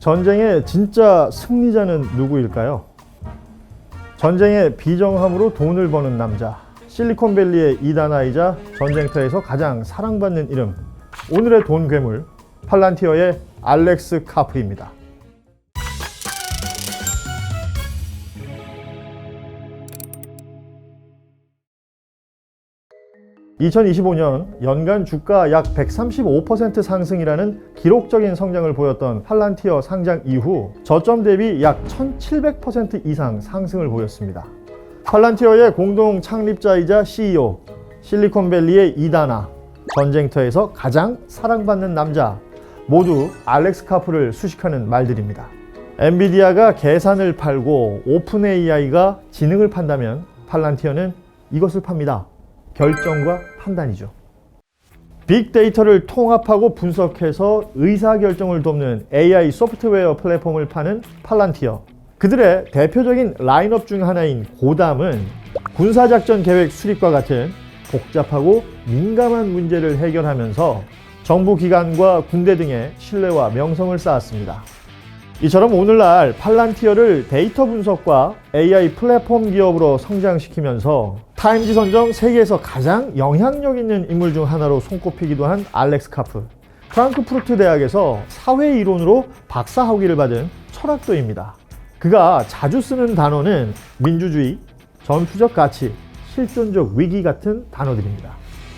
전쟁의 진짜 승리자는 누구일까요? 전쟁의 비정함으로 돈을 버는 남자, 실리콘밸리의 이단아이자 전쟁터에서 가장 사랑받는 이름, 오늘의 돈 괴물, 팔란티어의 알렉스 카프입니다. 2025년 연간 주가 약 135% 상승이라는 기록적인 성장을 보였던 팔란티어 상장 이후 저점 대비 약 1700% 이상 상승을 보였습니다. 팔란티어의 공동 창립자이자 CEO, 실리콘밸리의 이다나, 전쟁터에서 가장 사랑받는 남자, 모두 알렉스 카프를 수식하는 말들입니다. 엔비디아가 계산을 팔고 오픈 AI가 지능을 판다면 팔란티어는 이것을 팝니다. 결정과 판단이죠. 빅데이터를 통합하고 분석해서 의사결정을 돕는 AI 소프트웨어 플랫폼을 파는 팔란티어. 그들의 대표적인 라인업 중 하나인 고담은 군사작전 계획 수립과 같은 복잡하고 민감한 문제를 해결하면서 정부 기관과 군대 등의 신뢰와 명성을 쌓았습니다. 이처럼 오늘날 팔란티어를 데이터 분석과 AI 플랫폼 기업으로 성장시키면서 타임지 선정 세계에서 가장 영향력 있는 인물 중 하나로 손꼽히기도 한 알렉스 카프. 프랑크푸르트 대학에서 사회 이론으로 박사 학위를 받은 철학도입니다. 그가 자주 쓰는 단어는 민주주의, 전투적 가치, 실존적 위기 같은 단어들입니다.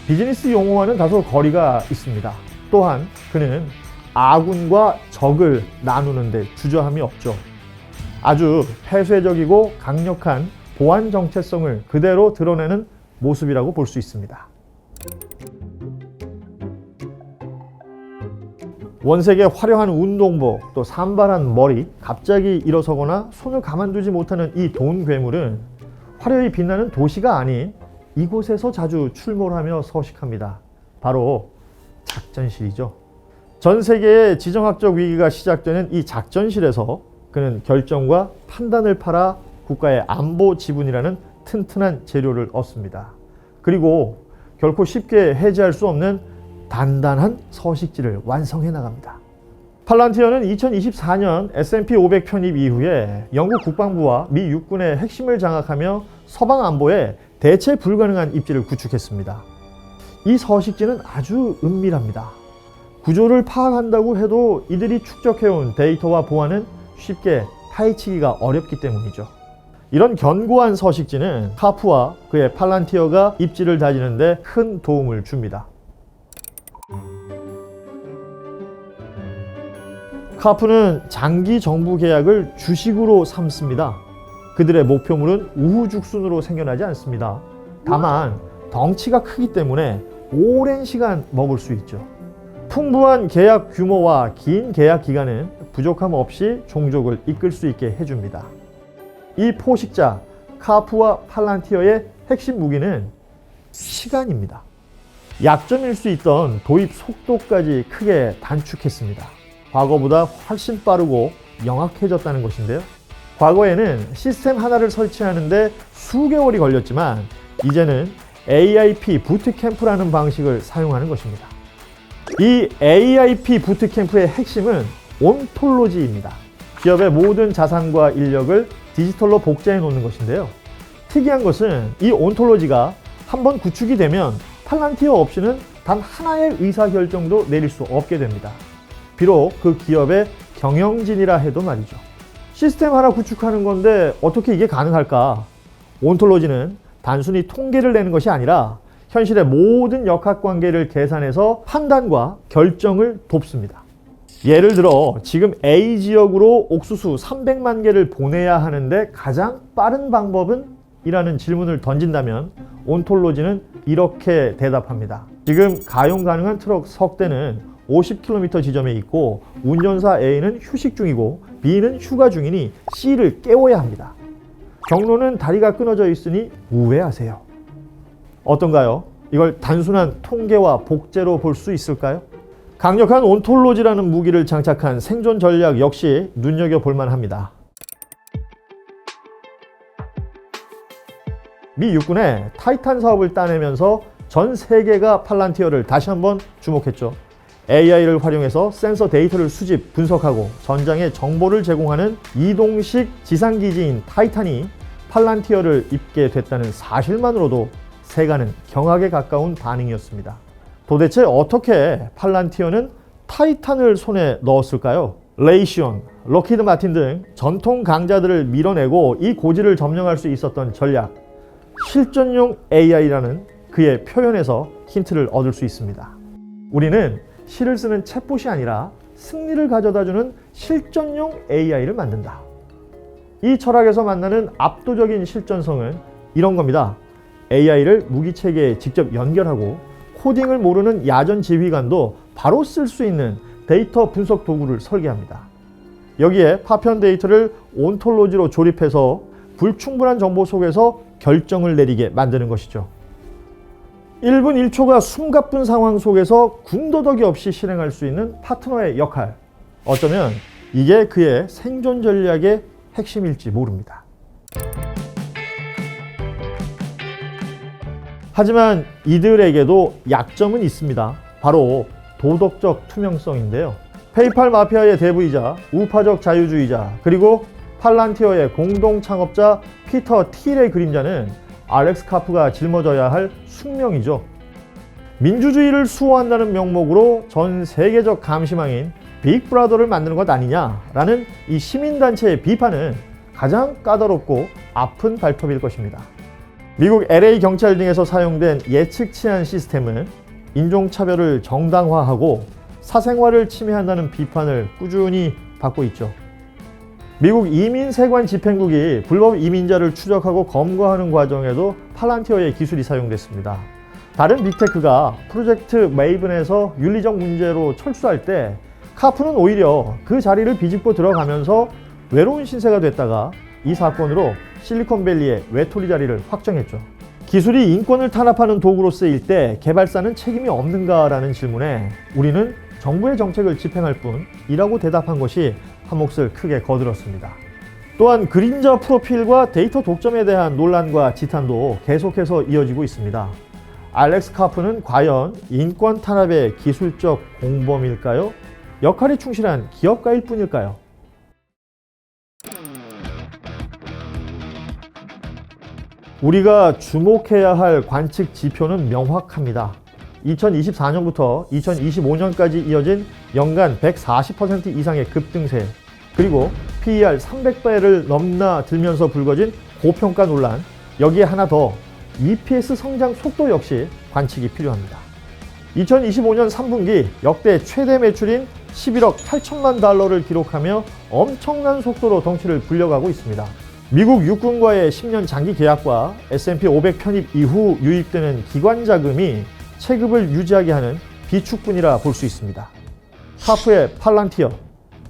비즈니스 용어와는 다소 거리가 있습니다. 또한 그는 아군과 적을 나누는 데 주저함이 없죠. 아주 폐쇄적이고 강력한 보안 정체성을 그대로 드러내는 모습이라고 볼 수 있습니다. 원색의 화려한 운동복, 또 산발한 머리, 갑자기 일어서거나 손을 가만두지 못하는 이 돈 괴물은 화려히 빛나는 도시가 아닌 이곳에서 자주 출몰하며 서식합니다. 바로 작전실이죠. 전 세계의 지정학적 위기가 시작되는 이 작전실에서 그는 결정과 판단을 팔아 국가의 안보 지분이라는 튼튼한 재료를 얻습니다. 그리고 결코 쉽게 해지할 수 없는 단단한 서식지를 완성해 나갑니다. 팔란티어는 2024년 S&P 500 편입 이후에 영국 국방부와 미 육군의 핵심을 장악하며 서방 안보에 대체 불가능한 입지를 구축했습니다. 이 서식지는 아주 은밀합니다. 구조를 파악한다고 해도 이들이 축적해온 데이터와 보안은 쉽게 파헤치기가 어렵기 때문이죠. 이런 견고한 서식지는 카프와 그의 팔란티어가 입지를 다지는 데 큰 도움을 줍니다. 카프는 장기 정부 계약을 주식으로 삼습니다. 그들의 목표물은 우후죽순으로 생겨나지 않습니다. 다만 덩치가 크기 때문에 오랜 시간 먹을 수 있죠. 풍부한 계약 규모와 긴 계약 기간은 부족함 없이 종족을 이끌 수 있게 해줍니다. 이 포식자 카프와 팔란티어의 핵심 무기는 시간입니다. 약점일 수 있던 도입 속도까지 크게 단축했습니다. 과거보다 훨씬 빠르고 명확해졌다는 것인데요. 과거에는 시스템 하나를 설치하는데 수개월이 걸렸지만 이제는 AIP 부트캠프라는 방식을 사용하는 것입니다. 이 AIP 부트캠프의 핵심은 온톨로지입니다. 기업의 모든 자산과 인력을 디지털로 복제해 놓는 것인데요. 특이한 것은 이 온톨로지가 한번 구축이 되면 팔란티어 없이는 단 하나의 의사결정도 내릴 수 없게 됩니다. 비록 그 기업의 경영진이라 해도 말이죠. 시스템 하나 구축하는 건데 어떻게 이게 가능할까? 온톨로지는 단순히 통계를 내는 것이 아니라 현실의 모든 역학관계를 계산해서 판단과 결정을 돕습니다. 예를 들어 지금 A 지역으로 옥수수 300만 개를 보내야 하는데 가장 빠른 방법은? 이라는 질문을 던진다면 온톨로지는 이렇게 대답합니다. 지금 가용 가능한 트럭 석 대는 50km 지점에 있고 운전사 A는 휴식 중이고 B는 휴가 중이니 C를 깨워야 합니다. 경로는 다리가 끊어져 있으니 우회하세요. 어떤가요? 이걸 단순한 통계와 복제로 볼 수 있을까요? 강력한 온톨로지라는 무기를 장착한 생존 전략 역시 눈여겨볼 만합니다. 미 육군의 타이탄 사업을 따내면서 전 세계가 팔란티어를 다시 한번 주목했죠. AI를 활용해서 센서 데이터를 수집, 분석하고 전장에 정보를 제공하는 이동식 지상기지인 타이탄이 팔란티어를 입게 됐다는 사실만으로도 세간은 경악에 가까운 반응이었습니다. 도대체 어떻게 팔란티어는 타이탄을 손에 넣었을까요? 레이시온, 록히드 마틴 등 전통 강자들을 밀어내고 이 고지를 점령할 수 있었던 전략, 실전용 AI라는 그의 표현에서 힌트를 얻을 수 있습니다. 우리는 시를 쓰는 챗봇이 아니라 승리를 가져다주는 실전용 AI를 만든다. 이 철학에서 만나는 압도적인 실전성은 이런 겁니다. AI를 무기체계에 직접 연결하고 코딩을 모르는 야전 지휘관도 바로 쓸 수 있는 데이터 분석 도구를 설계합니다. 여기에 파편 데이터를 온톨로지로 조립해서 불충분한 정보 속에서 결정을 내리게 만드는 것이죠. 1분 1초가 숨가쁜 상황 속에서 군더더기 없이 실행할 수 있는 파트너의 역할. 어쩌면 이게 그의 생존 전략의 핵심일지 모릅니다. 하지만 이들에게도 약점은 있습니다. 바로 도덕적 투명성인데요. 페이팔 마피아의 대부이자 우파적 자유주의자 그리고 팔란티어의 공동 창업자 피터 틸의 그림자는 알렉스 카프가 짊어져야 할 숙명이죠. 민주주의를 수호한다는 명목으로 전 세계적 감시망인 빅브라더를 만드는 것 아니냐라는 이 시민단체의 비판은 가장 까다롭고 아픈 발톱일 것입니다. 미국 LA 경찰 등에서 사용된 예측 치안 시스템은 인종차별을 정당화하고 사생활을 침해한다는 비판을 꾸준히 받고 있죠. 미국 이민세관 집행국이 불법 이민자를 추적하고 검거하는 과정에도 팔란티어의 기술이 사용됐습니다. 다른 빅테크가 프로젝트 메이븐에서 윤리적 문제로 철수할 때 카프는 오히려 그 자리를 비집고 들어가면서 외로운 신세가 됐다가 이 사건으로 실리콘밸리의 외톨이 자리를 확정했죠. 기술이 인권을 탄압하는 도구로 쓰일 때 개발사는 책임이 없는가라는 질문에 우리는 정부의 정책을 집행할 뿐이라고 대답한 것이 한 몫을 크게 거들었습니다. 또한 그림자 프로필과 데이터 독점에 대한 논란과 지탄도 계속해서 이어지고 있습니다. 알렉스 카프는 과연 인권 탄압의 기술적 공범일까요? 역할이 충실한 기업가일 뿐일까요? 우리가 주목해야 할 관측 지표는 명확합니다. 2024년부터 2025년까지 이어진 연간 140% 이상의 급등세, 그리고 PER 300배를 넘나들면서 불거진 고평가 논란, 여기에 하나 더 EPS 성장 속도 역시 관측이 필요합니다. 2025년 3분기 역대 최대 매출인 11억 8천만 달러를 기록하며 엄청난 속도로 덩치를 불려가고 있습니다. 미국 육군과의 10년 장기 계약과 S&P 500 편입 이후 유입되는 기관 자금이 체급을 유지하게 하는 비축분이라 볼 수 있습니다. 카프의 팔란티어,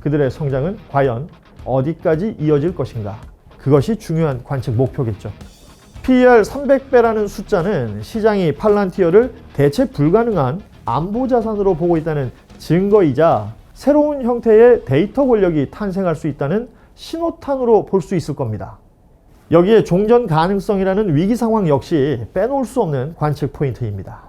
그들의 성장은 과연 어디까지 이어질 것인가? 그것이 중요한 관측 목표겠죠. PER 300배라는 숫자는 시장이 팔란티어를 대체 불가능한 안보 자산으로 보고 있다는 증거이자 새로운 형태의 데이터 권력이 탄생할 수 있다는 신호탄으로 볼 수 있을 겁니다. 여기에 종전 가능성이라는 위기 상황 역시 빼놓을 수 없는 관측 포인트입니다.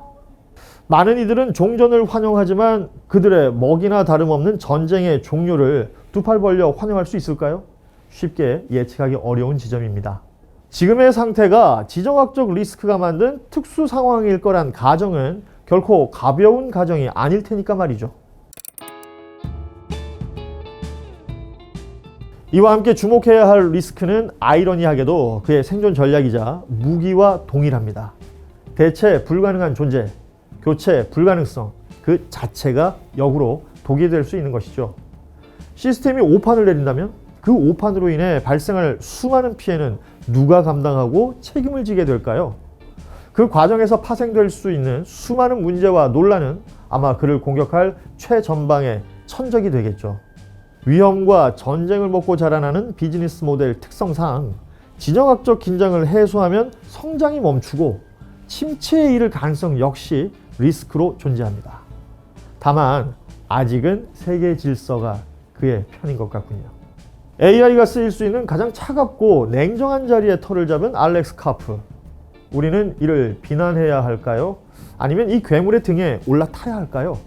많은 이들은 종전을 환영하지만 그들의 먹이나 다름없는 전쟁의 종료를 두 팔 벌려 환영할 수 있을까요? 쉽게 예측하기 어려운 지점입니다. 지금의 상태가 지정학적 리스크가 만든 특수 상황일 거란 가정은 결코 가벼운 가정이 아닐 테니까 말이죠. 이와 함께 주목해야 할 리스크는 아이러니하게도 그의 생존 전략이자 무기와 동일합니다. 대체 불가능한 존재, 교체 불가능성, 그 자체가 역으로 독이 될 수 있는 것이죠. 시스템이 오판을 내린다면 그 오판으로 인해 발생할 수많은 피해는 누가 감당하고 책임을 지게 될까요? 그 과정에서 파생될 수 있는 수많은 문제와 논란은 아마 그를 공격할 최전방의 천적이 되겠죠. 위험과 전쟁을 먹고 자라나는 비즈니스 모델 특성상 지정학적 긴장을 해소하면 성장이 멈추고 침체에 이를 가능성 역시 리스크로 존재합니다. 다만 아직은 세계 질서가 그의 편인 것 같군요. AI가 쓰일 수 있는 가장 차갑고 냉정한 자리에 털을 잡은 알렉스 카프. 우리는 이를 비난해야 할까요? 아니면 이 괴물의 등에 올라타야 할까요?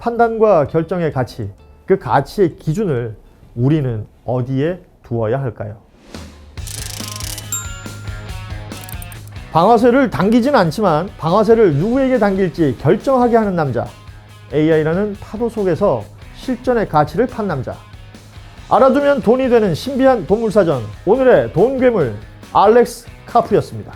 판단과 결정의 가치, 그 가치의 기준을 우리는 어디에 두어야 할까요? 방아쇠를 당기진 않지만 방아쇠를 누구에게 당길지 결정하게 하는 남자. AI라는 파도 속에서 실전의 가치를 판 남자. 알아두면 돈이 되는 신비한 동물사전, 오늘의 돈괴물 알렉스 카프였습니다.